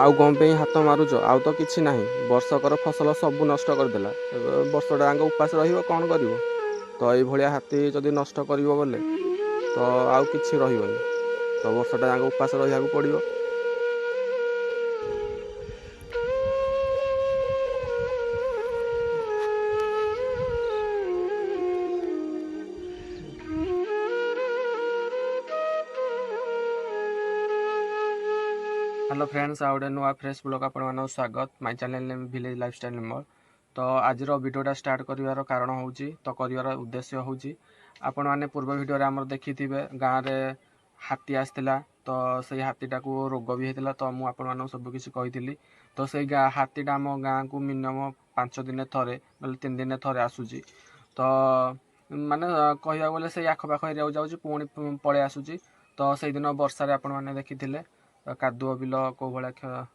आउ कौन पे हाथ मारुच आउ तो किसी ना वर्षकर फसल सब नष्ट करदेला वर्षटा जाक उपास कौन कर तो ये हाथी जदि नष्ट कर बोले तो आउ कि रही तो वर्षटा जाक उपास रहा पड़ो। हेलो फ्रेंड्स आउ गए नुआ फ्रेश ब्लॉग आप स्वागत my channel name village lifestyle number. तो आज वीडियोटा स्टार्ट कर कारण हूँ तो कर उद्देश्य हूँ आपण मैंने पूर्व वीडियो आमर देखी गाँव में हाथी आसला तो से हाथीटा को रोग भी होता तो मुझे सबकि कही तो से हाथीटा आम गाँव को मिनिमम 5 दिन थे ना 3 दिन थे आसूसी तो माने कह गले से आखपाख एरिया जाऊँगी पुणी पलि आसूसी तो से दिन वर्षा आपण मैंने देखी कादुଅ बिल को भाया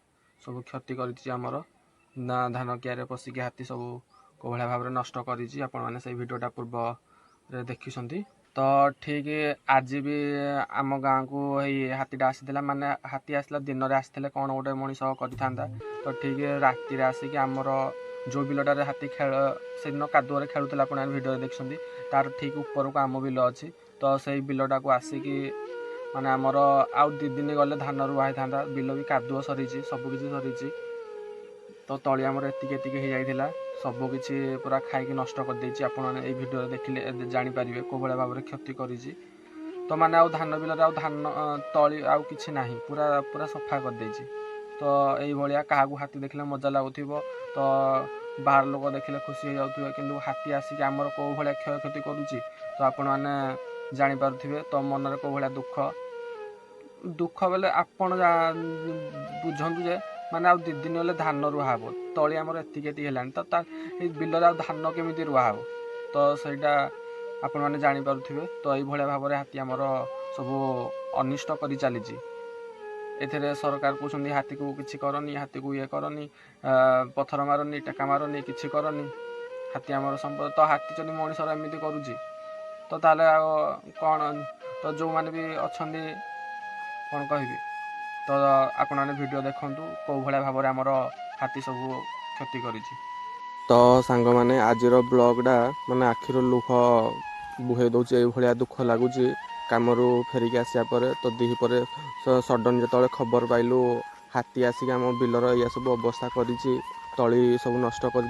सब क्षति करमर ना धान किआरे पशिकी हाथी सब को भाया भाव नष्ट कर भिडटा पूर्व देखी तो ठीक आज भी आम गाँव को हाथीटा आसी माने हाथी आसला दिन में आसते कौन गोटे मनीष कर तो ठीक राति आसिक आमर जो बिलटार हाथी खेल से दिन कादुअरे खेलुला आप भिडियो देखते तार ठीक ऊपर को आम बिल अच्छी तो से बिलटा को आसिकी माने आमर आउ 2 दिन गले धान रुआ था बिल भी कादुଅ सरी सबकि सरी तो तली आमर एतिक हो जाता सबकि पूरा खाई नष्ट कर आपने भिडियो देखिले जापर कौ भाया भाव में क्षति कर तो माने आउ धान बिल धान तली आउ कि ना पूरा पूरा सफा कर तो ये क्या हाथी देखने मजा लगुथ तो बाहर लोग देखिले खुशी हो जाते कि हाथी आसिक आमर कौ भाया क्षय क्षति करुच्ची तो आपण मैंने जापारे तो मनरे कौ भाया दुख दुख बेले आपण बुझु जे माने आउ 2 दिन गले धान रुआ हे तली आमर एतिक तो बिल धान केमी रुआ हे तो सहीटा आपण मैंने जापारे तो ये भाव में हाथी आमर सब अनिष्ट कर चली एथे सरकार कहते हाथी को किसी करनी हाथी को ये करनी पथर मारनी टेका मारनी किसी करनी हाथी आमर संपद तो हाथी जब मनीषर एमती करुच्ची तो ताले कौन तो जो मैंने भी अच्छा कौन कह तो आपण मैंने वीडियो देखूँ कौ भाया भाव में आमर हाथी सब क्षति कर तो सांग मैंने आज ब्लॉगटा माने आखिर लुह बुहे दौर ये दुख लगुच कम फेरिक आसा तो दीपर सडन जो खबर पाइलु हाथी आसिक आम बिलर या सब अवस्था कर तली सब नष्ट कर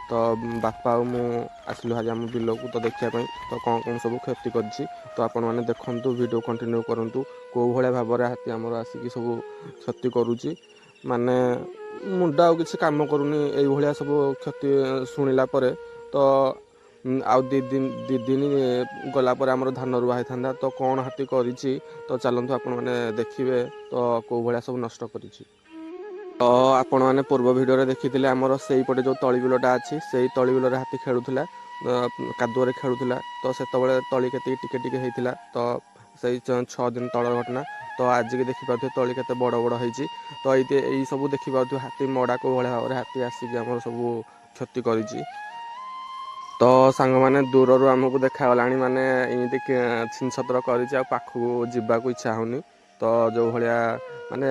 तो बापा मु आसलु आज आम बिल को तो देखापी तो कौन कौन सब क्षति कर तो आपण मैंने देखूँ वीडियो कंटिन्यू करूँ कौ भाया भाव में हाथी आमर आसिक सब क्षति करुच्ची माने मुंडा आ किसी कम करूनी ये सब क्षति शुणिला तो आउ 2 दिन गला आमर धान रुआ होता तो कौन हाथी करी तो चलतु आपण मैंने देखिए तो कौ भाया सब नष्ट कर तो आपण मैंने पूर्व भिडियो देखी आमर से पटे जो तली बिलटा अच्छी से तली बिल हाथी खेलुला कादुअरे खेलुला तो से तली के होता तो से 6 दिन तल घटना तो आज के देखिपे तली के बड़ बड़ होती तो ये सब देखिपे हाथी मड़ा को भाया भाव में हाथी आसिक आम सब क्षति कर तो सांग मैंने दूर रू आमको देखागला माने इमती छिनछतर कर इच्छा होनी तो जो भाया माने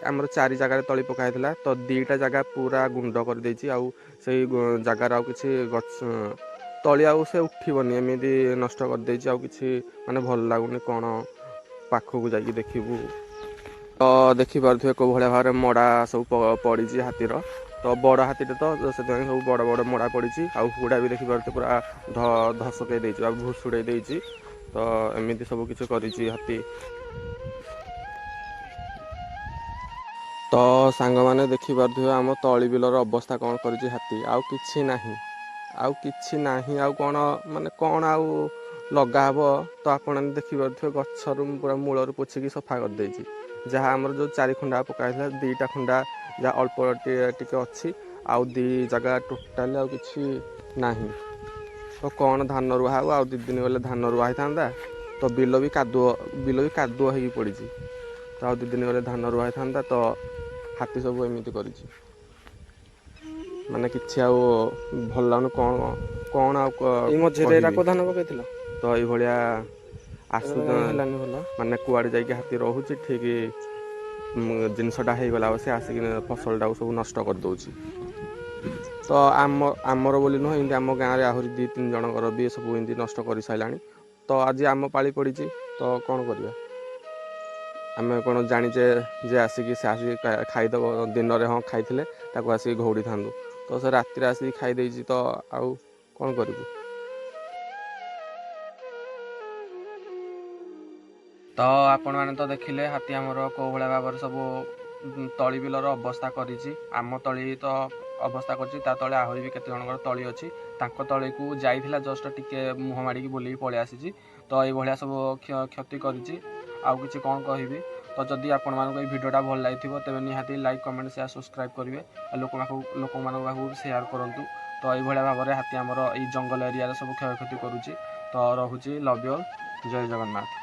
आमर 4 जगार तली पकाई तो 2टा जगह पूरा गुंड कर से जगार आउ कि गच तली आउ से उठबनी एमती नष्ट कर कि माने भल लगुनि कौन पाखक जाकि देखू तो देखिपे कौ भाया भाव में मड़ा सब पड़ी हाथीर तो बड़ हाथी तो से सब बड़ बड़ मड़ा पड़ी आउड़ा भी देखिपे पूरा धसकई भुसुड़े तो एमती सब किसी कर हाथी तो सांग मैंने देखिपे आम तली बिलर अवस्था कौन कर हाथी आउ कि ना आउ कौन माने कौन आउ लगा हे तो आप देखिपे गचर पूरा मूलर पोछिकी सफा कर जहाँ आमर जो 4 खुंडा पकाई 2टा खुंडा जहाँ अल्प टे अच्छी आउ 2 जगह टोटाली आउ कि ना तो कौन धान रुआ हे आउ 2 दिन गले धान रुआ होता तो बिल भी कादुଅ हो पड़ी तो आउ 2 दिन गले धान रुआ होता तो हाथी सब एमती कर माने किसी भल लगुन कौन कौन धान पकई तो ये आसु माने कुआड़े जाकि हाथी रोचे ठीक ଜିନିଷଟା ହେଇଗଲା ସେ ଆସିକି ଫସଲଟାକୁ ସବୁ ନଷ୍ଟ କରିଦେଉଛି। ତ ଆମର ବୋଲି ନୁହେଁ, ଏମିତି ଆମ ଗାଁରେ ଆହୁରି 2-3 ଜଣଙ୍କର ବି ସବୁ ଏମିତି ନଷ୍ଟ କରିସାରିଲାଣି। ତ ଆଜି ଆମ ପାଳି ପଡ଼ିଛି, ତ କ'ଣ କରିବା? ଆମେ କ'ଣ ଜାଣିଛେ ଯେ ଆସିକି ସେ ଆସିକି ଖାଇଦେବ? ଦିନରେ ହଁ ଖାଇଥିଲେ ତାକୁ ଆସିକି ଘଉଡ଼ିଥାନ୍ତୁ, ତ ସେ ରାତିରେ ଆସିକି ଖାଇ ଦେଇଛି, ତ ଆଉ କ'ଣ କରିବୁ? ତ ଆପଣମାନେ ତ ଦେଖିଲେ ହାତୀ ଆମର କେଉଁ ଭଳିଆ ଭାବରେ ସବୁ ତଳି ବିଲର ଅବସ୍ଥା କରିଛି। ଆମ ତଳି ତ ଅବସ୍ଥା କରିଛି, ତା ତଳେ ଆହୁରି ବି କେତେ ଜଣଙ୍କର ତଳି ଅଛି। ତାଙ୍କ ତଳିକୁ ଯାଇଥିଲା ଜଷ୍ଟ ଟିକେ ମୁହଁ ମାଡ଼ିକି ବୁଲିକି ପଳେଇ ଆସିଛି। ତ ଏଇଭଳିଆ ସବୁ କ୍ଷତି କରିଛି। ଆଉ କିଛି କ'ଣ କହିବି? ତ ଯଦି ଆପଣମାନଙ୍କୁ ଏଇ ଭିଡ଼ିଓଟା ଭଲ ଲାଗିଥିବ ତେବେ ନିହାତି ଲାଇକ୍, କମେଣ୍ଟ, ସେୟାର, ସବସ୍କ୍ରାଇବ୍ କରିବେ। ଆଉ ଲୋକମାନଙ୍କ ପାଖକୁ ସେୟାର କରନ୍ତୁ। ତ ଏଇଭଳିଆ ଭାବରେ ହାତୀ ଆମର ଏଇ ଜଙ୍ଗଲ ଏରିଆରେ ସବୁ କ୍ଷୟକ୍ଷତି କରୁଛି। ତ ରହୁଛି, ଲଭ୍ ୟୁ ଅଲ୍, ଜୟ ଜଗନ୍ନାଥ।